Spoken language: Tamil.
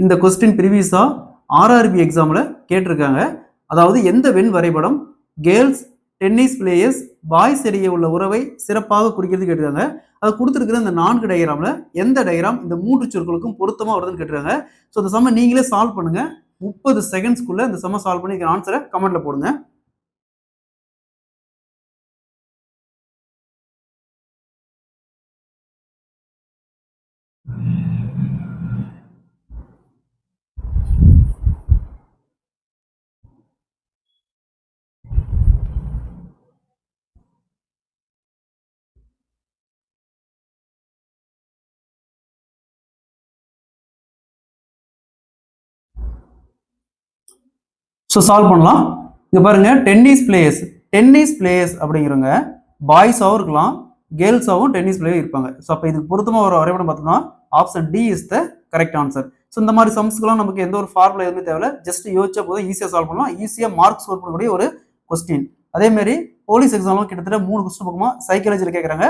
இந்த கொஸ்டின் ப்ரீவியஸா ஆர்ஆர்பி எக்ஸாமில் கேட்டிருக்காங்க. அதாவது எந்த வெண் வரைபடம் கேர்ள்ஸ் டென்னிஸ் பிளேயர்ஸ் பாய்ஸ் இடையே உள்ள உறவை சிறப்பாக குறிக்கிறது கேட்டிருக்காங்க. அது கொடுத்துருக்கிற இந்த 4 டயக்ராம்ல எந்த டயக்ராம் இந்த 3 சொற்களுக்கும் பொருத்தமா வருதுன்னு கேட்டிருக்காங்க. ஸோ இந்த சம்ம நீங்களே சால்வ் பண்ணுங்க. 30 செகண்ட்ஸ்க்குள்ள இந்த சம்ம சால்வ் பண்ணி ஆன்சரை கமெண்ட்ல போடுங்க. ஸோ சால்வ் பண்ணலாம். இங்க பாருங்க, டென்னிஸ் பிளேயர்ஸ் அப்படிங்கிறவங்க பாய்ஸாகவும் இருக்கலாம், கேர்ள்ஸாகவும் டென்னிஸ் பிளேயர் இருப்பாங்க. ஸோ அப்போ இதுக்கு பொருத்தமாக ஒரு வரைபடம் பார்த்தோம்னா option D is the correct answer. So இந்த மாதிரி சம்ஸ்க்குலாம் நமக்கு எந்த ஒரு ஃபார்முலா எதுவுமே தேவையில்ல, ஜஸ்ட் யோசிச்சா போதும், ஈஸியாக சால்வ் பண்ணலாம், ஈஸியாக மார்க் ஸ்கோர் பண்ணக்கூடிய ஒரு கொஸ்டின். அதே மாதிரி போலீஸ் எக்ஸாம்லாம் கிட்டத்தட்ட 3 கொஸ்டின் பக்கமாக சைக்காலஜியில் கேட்குறாங்க.